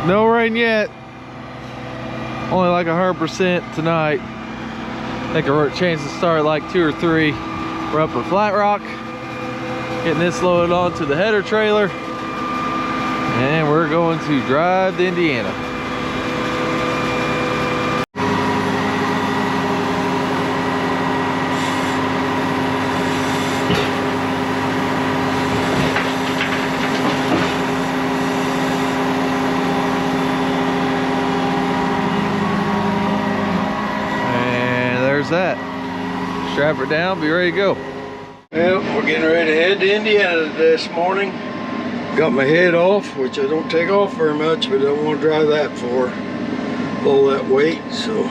No rain yet. Only like 100% tonight. I think a chance to start like 2 or 3. We're up at Flat Rock, getting this loaded onto the header trailer, and we're going to drive to Indiana. That strap her down, be ready to go. Well, we're getting ready to head to Indiana this morning. Got my head off, which I don't take off very much, but I don't want to drive that far, all that weight. So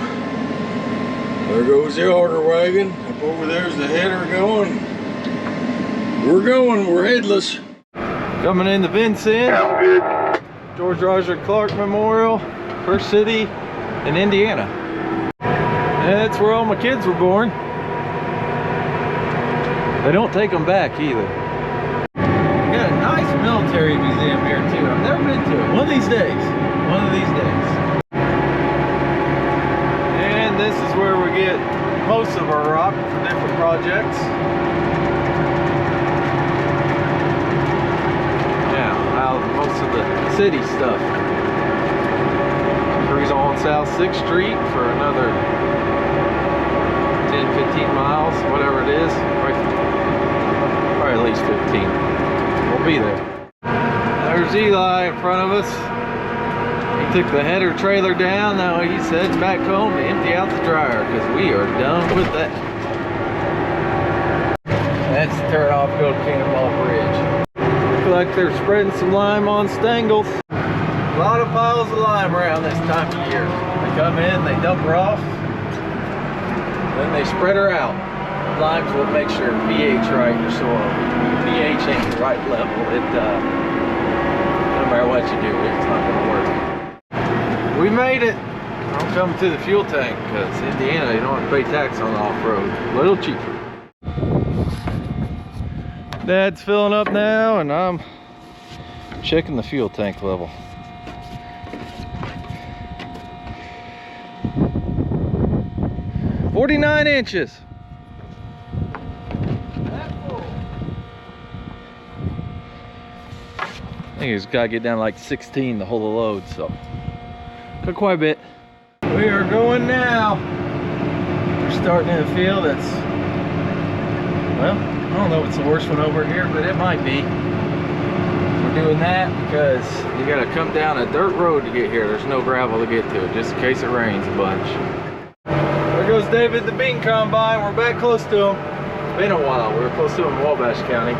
there goes the auger wagon. Up over there's the header going. We're headless. Coming in the Vincent, George Roger Clark Memorial, first city in Indiana. That's where all my kids were born. They don't take them back either. We got a nice military museum here too. I've never been to it. One of these days. One of these days. And this is where we get most of our rock for different projects. Yeah, most of the city stuff. Cruise on South 6th Street for another 10-15 miles, whatever it is. Probably at least 15. We'll be there. There's Eli in front of us. He took the header trailer down. Now he says back home to empty out the dryer because we are done with that. That's the turn off, go to Cannonball Bridge. Looks like they're spreading some lime on Stangles. A lot of piles of lime around this time of year. They come in, they dump her off, then they spread her out. Lime's what makes your pH right in your soil. pH ain't the right level. It no matter what you do, it's not gonna work. We made it. I'm coming to the fuel tank because Indiana, you don't have to pay tax on the off-road. A little cheaper. Dad's filling up now, and I'm checking the fuel tank level. "49 inches. I think he's got to get down to like 16 to hold the load, so got quite a bit. We are going now. We're starting in a field that's, well, I don't know if it's the worst one over here, but it might be. We're doing that because you got to come down a dirt road to get here. There's no gravel to get to it, just in case it rains a bunch. There goes David, the bean combine. We're back close to him. It's been a while. We were close to him in Wabash County.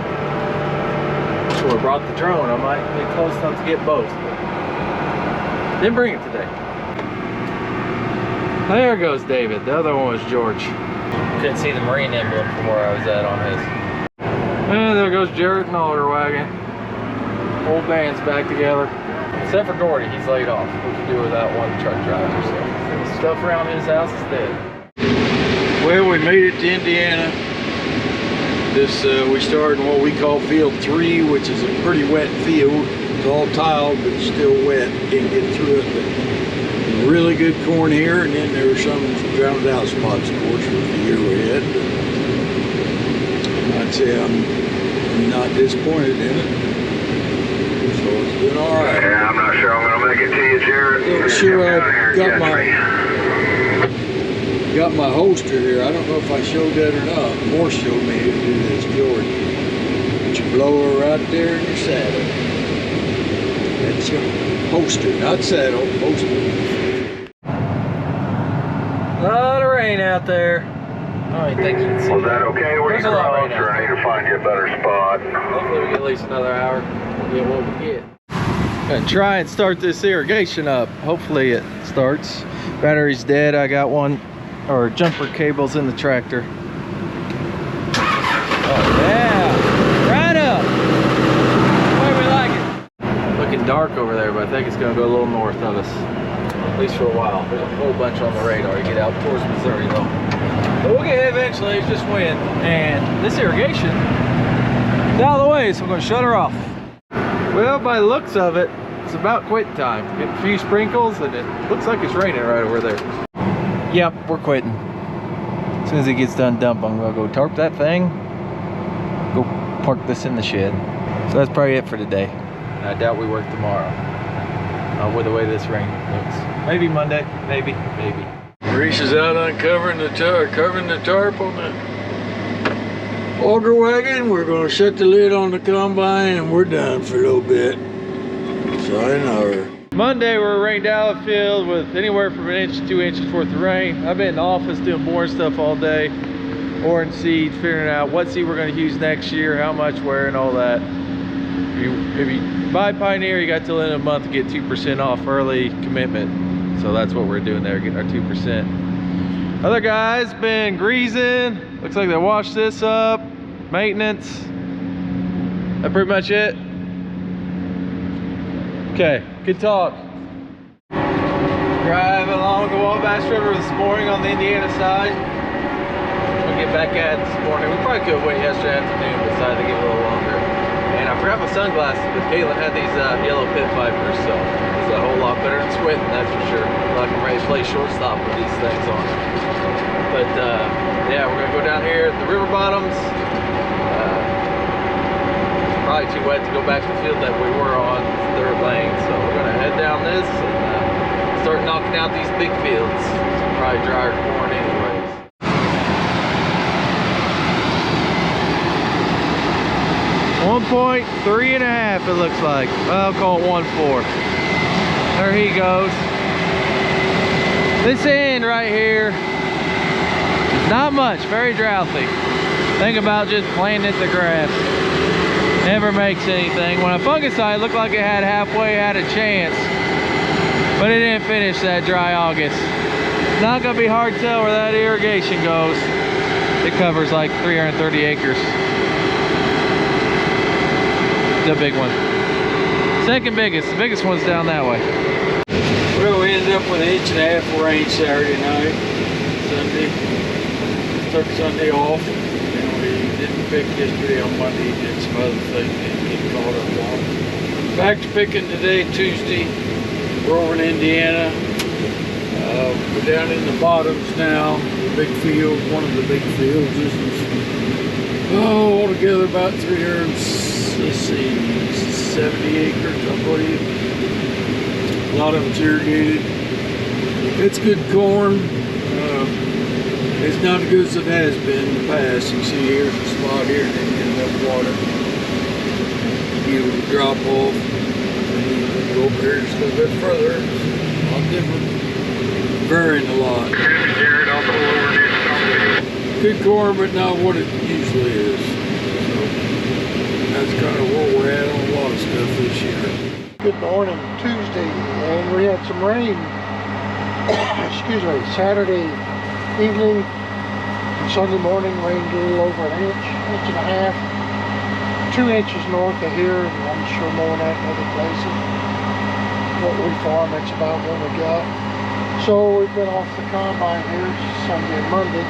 So we brought the drone. I might be close enough to get both. Didn't bring it today. There goes David. The other one was George. Couldn't see the Marine emblem from where I was at on his. And there goes Jarrett and auger wagon. Whole band's back together. Except for Gordy, he's laid off. We can do without one truck driver. So the stuff around his house is dead. Well, we made it to Indiana. This we started in what we call field 3, which is a pretty wet field. It's all tiled, but it's still wet. Can't get through it. But really good corn here, and then there were some drowned out spots, of course, with the year we had. But I'd say I'm not disappointed in it. So it's been all right. Yeah, I'm not sure I'm going to make it to you, Jared. Yeah, sure, I got my holster here. I don't know if I showed that or not. Morse showed me how to do this, George. Put your blower right there in your saddle. That's your holster, not saddle, holster. A lot of rain out there. I don't think you can see. Was that okay? Where you crouch, or I need to find you a better spot? Hopefully we get at least another hour. We'll get what we get. Gonna try and start this irrigation up. Hopefully it starts. Battery's dead. I got one, or jumper cables in the tractor. Oh yeah, right up. The way we like it. Looking dark over there, but I think it's gonna go a little north of us. At least for a while. There's a whole bunch on the radar. You get out towards Missouri though. But we'll get it eventually. It's just wind. And this irrigation is out of the way, so I'm gonna shut her off. Well, by the looks of it, it's about quitting time. Getting a few sprinkles and it looks like it's raining right over there. Yep, we're quitting. As soon as it gets done dumping, I'm gonna go tarp that thing, go park this in the shed. So that's probably it for today. And I doubt we work tomorrow. With the way this rain looks. Maybe Monday, maybe. Reese is out uncovering the covering the tarp on the auger wagon. We're gonna shut the lid on the combine and we're done for a little bit. Sayonara. Monday we're rained out of the field with anywhere from 1 inch to 2 inches worth of rain. I've been in the office doing boring stuff all day, ordering seeds, figuring out what seed we're going to use next year, how much, where, and all that. If you buy Pioneer, you got till the end of the month to get 2% off early commitment. So that's what we're doing there, getting our 2%. Other guys been greasing. Looks like they washed this up. Maintenance. That's pretty much it. Okay, good talk. Driving along the Wabash River this morning on the Indiana side. We'll get back at it this morning. We probably could have waited yesterday afternoon, but decided to give it a little longer. And I forgot my sunglasses, but Caitlin had these yellow pit vipers, so it's a whole lot better than squinting, that's for sure. Like I'm ready to play shortstop with these things on. But yeah, we're gonna go down here at the river bottoms. Probably too wet to go back to the field that we were on, third lane, so we're gonna head down this and start knocking out these big fields. Probably drier corn anyways. 1.3.5 it looks like. I'll call it 1.4. There he goes. This end right here, not much, very drouthy. Think about just planting the grass. Never makes anything. When I fungicide, it looked like it had halfway had a chance, but it didn't finish that dry August. Not gonna be hard to tell where that irrigation goes. It covers like 330 acres. The big one. Second biggest. The biggest one's down that way. Well, we ended up with 1.5 inches of rain Saturday night. Sunday. Took Sunday off. And we didn't pick yesterday on Monday. Did some other things. Didn't get caught up on. Back to picking today, Tuesday. We're over in Indiana. We're down in the bottoms now. The big field, one of the big fields. This is altogether about 370 acres, I believe. A lot of it's irrigated. It's good corn. It's not as good as it has been in the past. You see here's a spot here that didn't get enough water. You would drop off. And go over here just a little bit further. A lot different. Varying a lot. Good corn, but not what it usually is. So that's kind of where we're at on a lot of stuff this year. Good morning, Tuesday, and we had some rain, excuse me, Saturday evening and Sunday morning. Rained a little over 1 inch, 1.5 inches, 2 inches north of here, and I'm sure more than that in other places. What we farm, that's about what we got. So we've been off the combine here Sunday and Monday,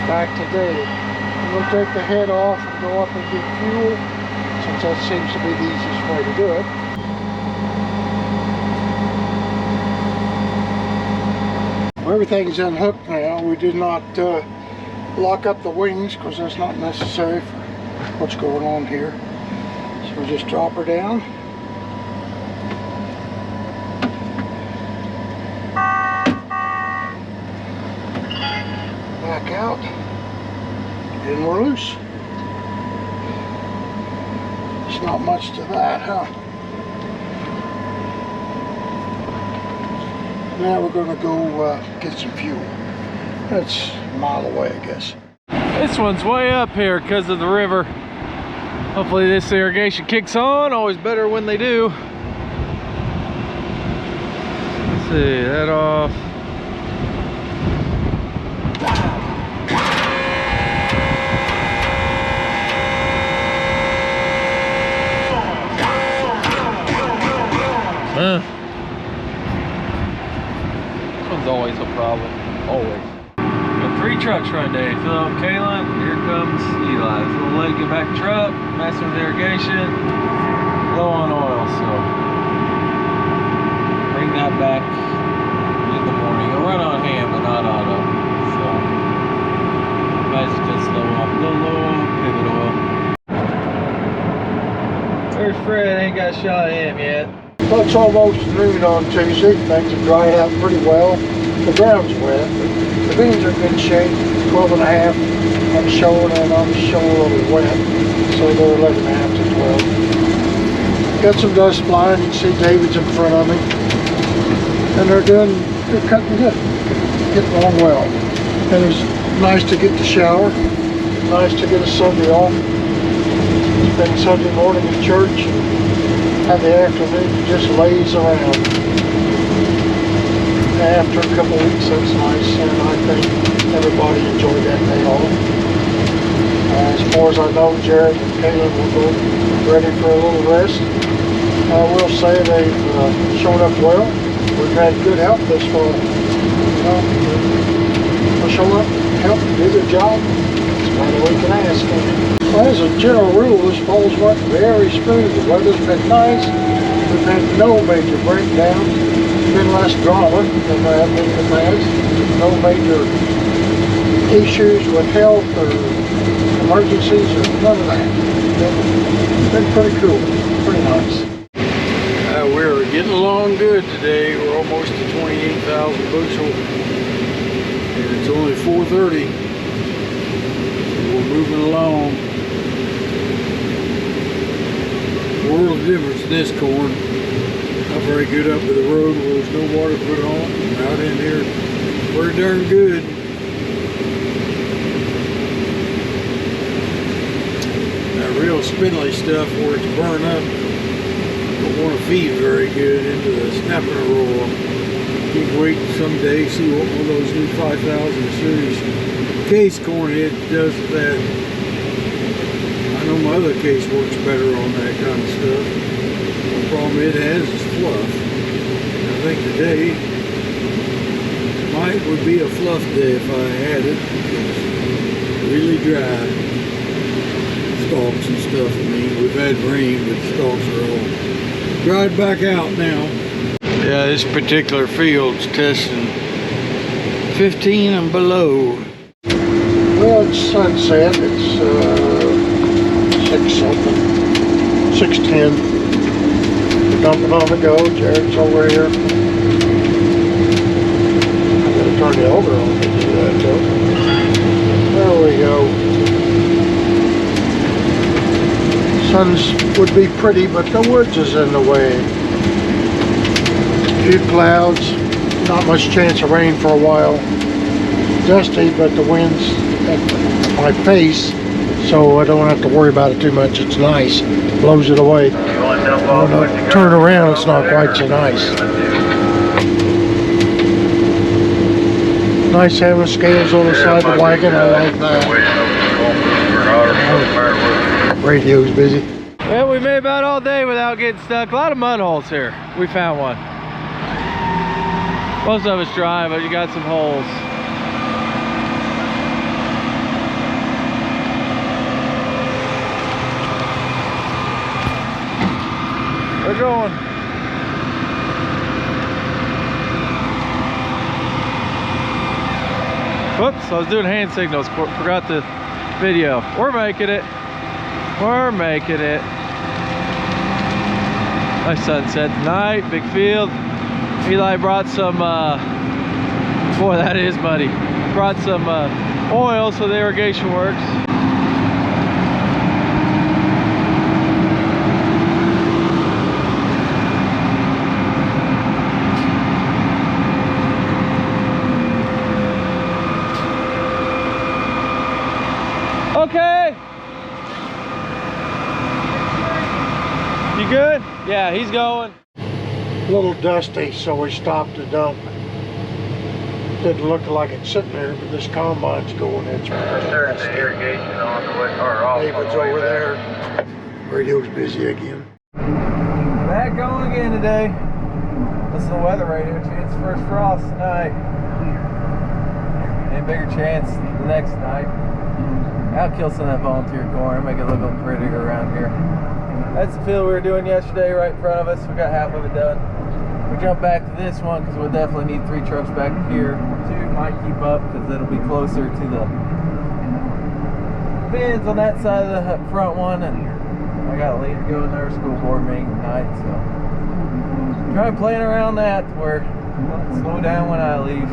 back today. And we'll take the head off and go up and get fuel, since that seems to be the easiest way to do it. Everything's unhooked now. We did not lock up the wings because that's not necessary for what's going on here. So we just drop her down. Back out. And we're loose. There's not much to that, huh? Now we're going to go get some fuel. That's a mile away, I guess. This one's way up here because of the river. Hopefully this irrigation kicks on. Always better when they do. Let's see, that off. Always a problem, always. Got 3 trucks running today. Fill up Kaylin, here comes Eli. This little lady get back to truck, messing with irrigation, low on oil, so got a shot of him yet. Well, it's almost noon on Tuesday. Things have dried out pretty well. The ground's wet, but the beans are in good shape. 12 and a half on the shoal and on the shoal a little wet. So they're 11 and a half to 12. Got some dust flying. You can see David's in front of me. And they're cutting good. Getting along well. And it's nice to get the shower. Nice to get a Sunday off. Spend Sunday morning in church. And the afternoon just lays around. After a couple weeks, that's nice, and I think everybody enjoyed that day off. As far as I know, Jared and Caleb will go ready for a little rest. I will say they've shown up well. We've had good help this far. They'll show up, help, do their job. That's about all we can ask. Well, as a general rule, this fall's went very smooth. The weather's been nice. We've had no major breakdowns. Been less drama than there have been in the past. No major issues with health or emergencies or none of that. Been pretty cool, pretty nice. We're getting along good today. We're almost to 28,000 bushel, and it's only 4:30. We're moving along. World of difference in this corn. Not very good up to the road where there's no water put on. Out in here, pretty darn good. That real spindly stuff where it's burn up, don't want to feed very good into the snapping roll. Keep waiting someday, see what one of those new 5,000 series case corn head does with that. I know my other case works better on that kind of stuff. The problem it has is fluff. I think today would be a fluff day if I had it. It's really dry. Stalks and stuff. I mean, we've had rain, but the stalks are all dried back out now. Yeah, this particular field's testing 15 and below. Well, it's sunset. It's 6-something, 6:10. We're dumping on the go. Jared's over here. I gotta turn the elder on to do that though. There we go. Suns would be pretty, but the woods is in the way. Few clouds, not much chance of rain for a while. Dusty, but the wind's at my face, so I don't have to worry about it too much. It's nice, blows it away. When I turn around, it's not quite so nice. Nice having scales on the side of the wagon. I like that. Radio's busy. Well, we made about all day without getting stuck. A lot of mud holes here. We found one. Most of it's dry, but you got some holes. We're going. Whoops, I was doing hand signals. Forgot the video. We're making it. We're making it. Nice sunset tonight, big field. Eli brought some, boy, that is muddy. Brought some oil so the irrigation works. Okay. You good? Yeah, he's going. A little dusty, so we stopped to dump. Didn't look like it's sitting there, but this combine's going. It's There's the irrigation on the way, or off David's on the way over there. there. Radio's busy again. Back going again today. This is the weather radio. Chance first frost tonight. And bigger chance the next night. I'll kill some of that volunteer corn, make it look a little prettier around here. That's the field we were doing yesterday right in front of us. We got half of it done. We jumped back to this one because we'll definitely need 3 trucks back here. 2 might keep up because it'll be closer to the bins on that side of the front one, and I got to leave to go to their school board meeting tonight, so try playing around that to where I'll slow down when I leave.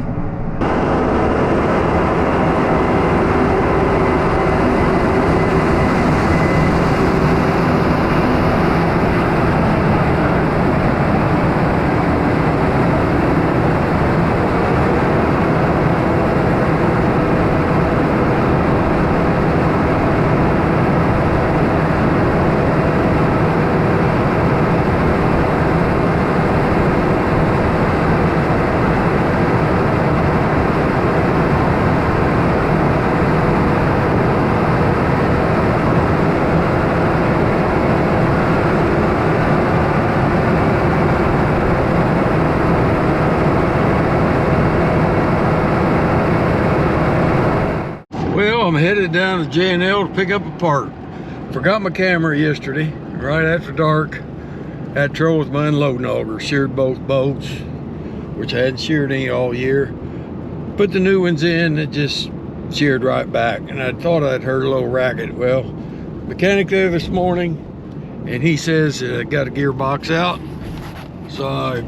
Well, I'm headed down to J&L to pick up a part. Forgot my camera yesterday, right after dark. Had trouble with my unloading auger. Sheared both boats, which I hadn't sheared any all year. Put the new ones in, it just sheared right back. And I thought I'd heard a little racket. Well, mechanic there this morning, and he says I got a gearbox out. So I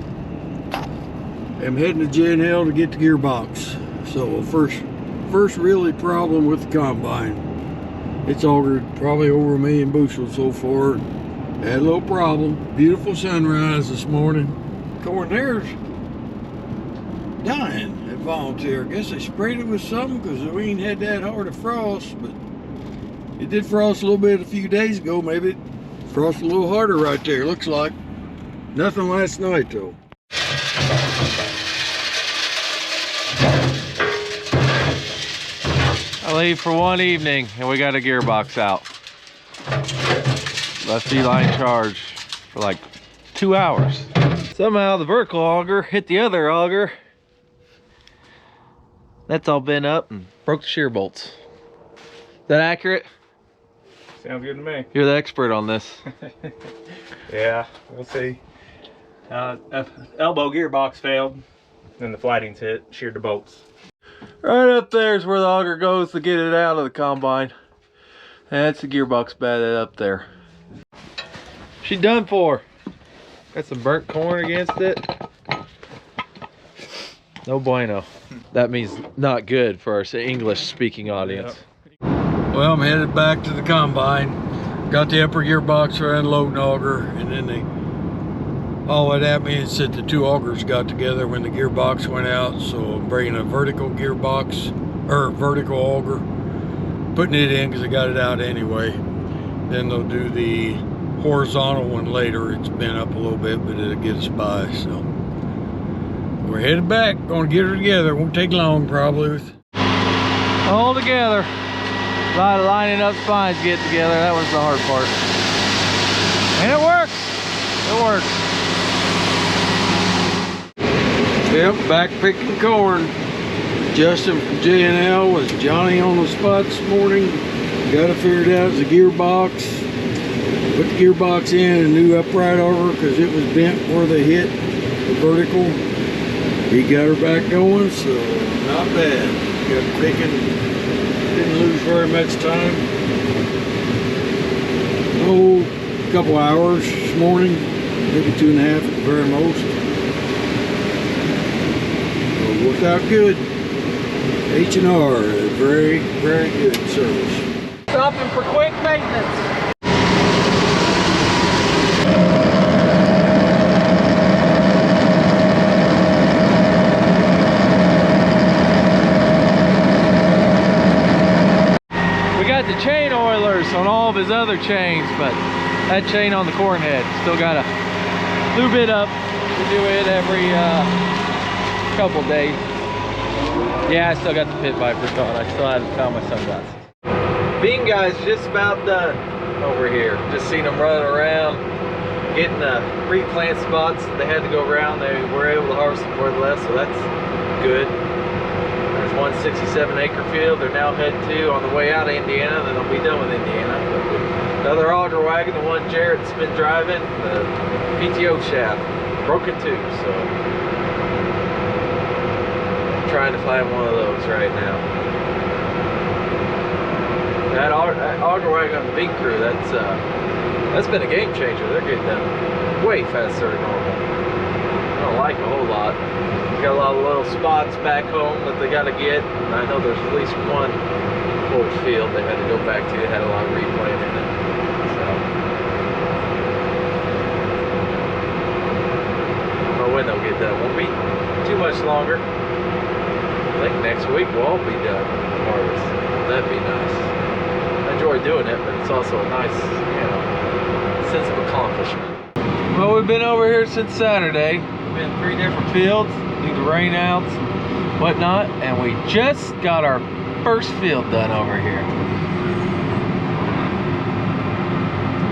am heading to J&L to get the gearbox. So first really problem with the combine. It's augered probably over 1 million bushels so far. Had a little problem. Beautiful sunrise this morning. Corn there's dying at Volunteer. I guess they sprayed it with something because we ain't had that hard of frost, but it did frost a little bit a few days ago. Maybe it frosted a little harder right there, looks like. Nothing last night though. I leave for one evening and we got a gearbox out. Left line charge for like 2 hours. Somehow the vertical auger hit the other auger. That's all bent up and broke the shear bolts. Is that accurate? Sounds good to me. You're the expert on this. Yeah, we'll see. Elbow gearbox failed, then the flatings hit, sheared the bolts. Right up there is where the auger goes to get it out of the combine. That's the gearbox bed up there. She done for. Got some burnt corn against it. No bueno. That means not good for our English speaking audience. Yep. Well, I'm headed back to the combine. Got the upper gearbox for unloading auger, and then they hollered at me and said the two augers got together when the gearbox went out. So I'm bringing a vertical gearbox, or vertical auger, putting it in because I got it out anyway. Then they'll do the horizontal one later. It's been up a little bit, but it'll get us by. So we're headed back, gonna get her together. Won't take long probably. All together. A lot of lining up spines to get together. That was the hard part. And it works. It works. Yep, back picking corn. Justin from J&L was Johnny on the spot this morning. Got it figured out as a gearbox. Put the gearbox in a new upright auger because it was bent where they hit the vertical. He got her back going, so not bad. Got picking. Didn't lose very much time. Oh, a couple hours this morning, maybe 2.5 at the very most. So worked out good. H&R, very, very good service. Stopping for quick maintenance. The chain oilers on all of his other chains, but that chain on the corn head still got to lube it up. We do it every couple days. Yeah, I still got the pit vipers on. I still haven't found my sunglasses. Bean guys just about done over here. Just seen them running around getting the replant spots that they had to go around. They were able to harvest them more or less, so that's good. 167 acre field they're now heading to on the way out of Indiana, and then they'll be done with Indiana. But the other auger wagon, the one Jarrett's been driving, the PTO shaft, broken too, so I'm trying to find one of those right now. That auger wagon on the big crew, that's That's been a game changer. They're getting done way faster than normal. I don't like a whole lot. Got a lot of little spots back home that they got to get. And I know there's at least one old field they had to go back to. It had a lot of replanting in it. So I don't know when they'll get done. Won't be too much longer. I think next week we'll all be done with harvest. That'd be nice. I enjoy doing it, but it's also a nice, sense of accomplishment. Well, we've been over here since Saturday. We've been 3 different fields, do the rainouts and whatnot, and we just got our first field done over here.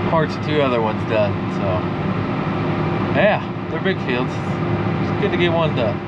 Parts of 2 other ones done, so yeah, they're big fields. It's good to get one done.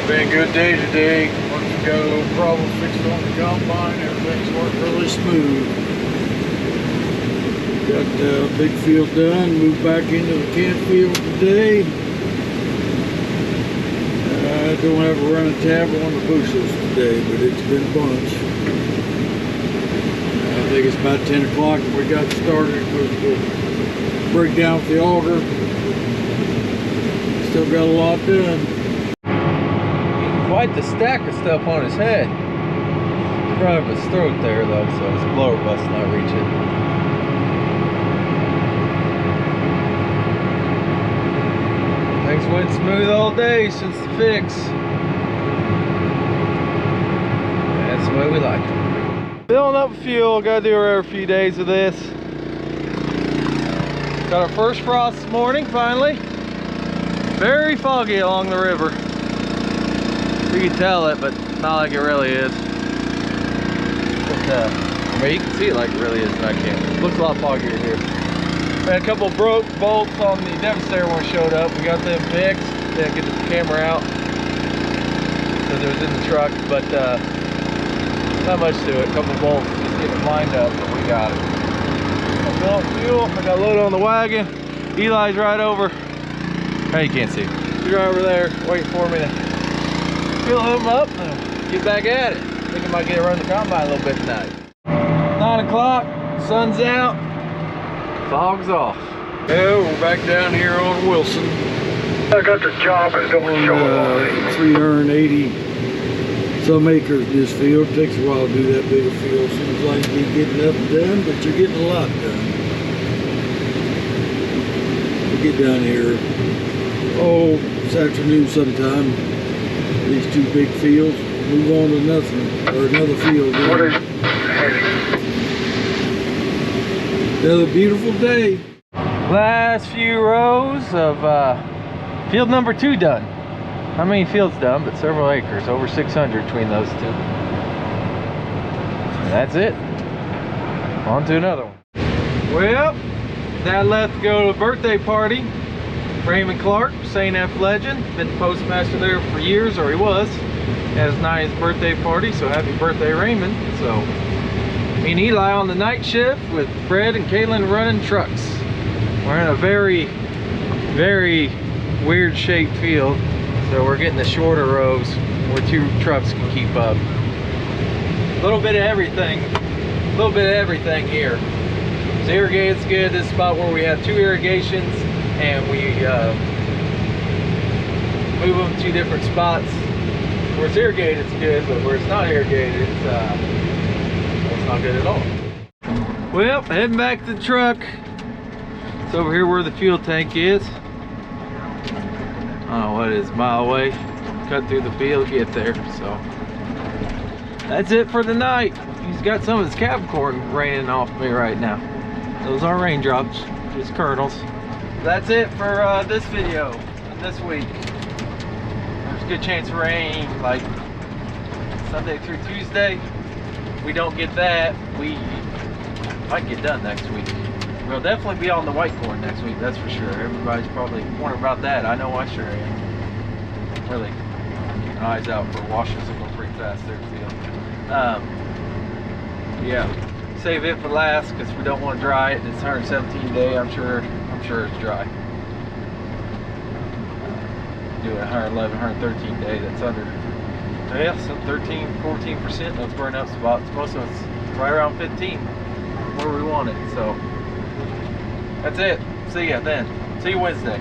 Been a good day today. Once we got a little problem fixed on the combine, everything's worked really smooth. Got the big field done, moved back into the camp field today. I don't have a running tab on the bushels today, but it's been a bunch. I think it's about 10 o'clock when we got started. We'll break down with the auger. Still got a lot done. Quite the stack of stuff on his head. In front of his throat there though, so his blower must not reach it. Things went smooth all day since the fix. way we like it. Filling up fuel, gotta do her every few days of this. Got our first frost this morning, finally. Very foggy along the river. You can tell it, but not like it really is. But, I mean, you can see it like it really is, and I can't. It looks a lot foggier here. We had a couple broke bolts on the Devastator when it showed up. We got them fixed. Didn't get the camera out because it was in the truck, but not much to it. A couple bolts, just getting it lined up, but we got it. I'm filling fuel. I got load on the wagon. Eli's right over. Hey, you can't see. He's right over there waiting for me to fill him up and get back at it. I think I might get to run the combine a little bit tonight. 9 o'clock, sun's out, fog's off. Yeah, we're back down here on Wilson. I got the job and don't show it. 380 some acres in this field. Takes a while to do that big a field. Seems like you're getting nothing done, but you're getting a lot done. We'll get down here, this afternoon sometime. These two big fields, move on to nothing, or another field. What is Another beautiful day. Last few rows of field number 2 done. How many fields done? But several acres, over 600 between those two. And that's it. On to another one. Well, Dad left to go to a birthday party. Raymond Clark, St. F legend, been postmaster there for years, or he was. Had his 90th birthday party, so happy birthday, Raymond. So, me and Eli on the night shift with Fred and Caitlin running trucks. We're in a very, very weird shaped field, so we're getting the shorter rows where 2 trucks can keep up. A little bit of everything here. So irrigated's good. This spot where we have 2 irrigations, and we move them to different spots. Where it's irrigated, it's good, but where it's not irrigated, it's not good at all. Well, heading back to the truck. It's over here where the fuel tank is. I don't know what it is, a mile away. Cut through the field, get there. So that's it for the night. He's got some of his cab corn raining off me right now. Those aren't raindrops, just kernels. That's it for this video this week. There's a good chance of rain like Sunday through Tuesday. If we don't get that, we might get done next week. We'll definitely be on the white corn next week, that's for sure. Everybody's probably wondering about that. I know I sure am. Really keeping eyes out for washers that go pretty fast there, field. Yeah, save it for last because we don't want to dry it. It's 117 day. I'm sure it's dry. Do a 111, 113 day. That's under, yeah, some 13, 14%. Those burn up spots. Most of it's right around 15 where we want it. So that's it. See ya then. See you Wednesday.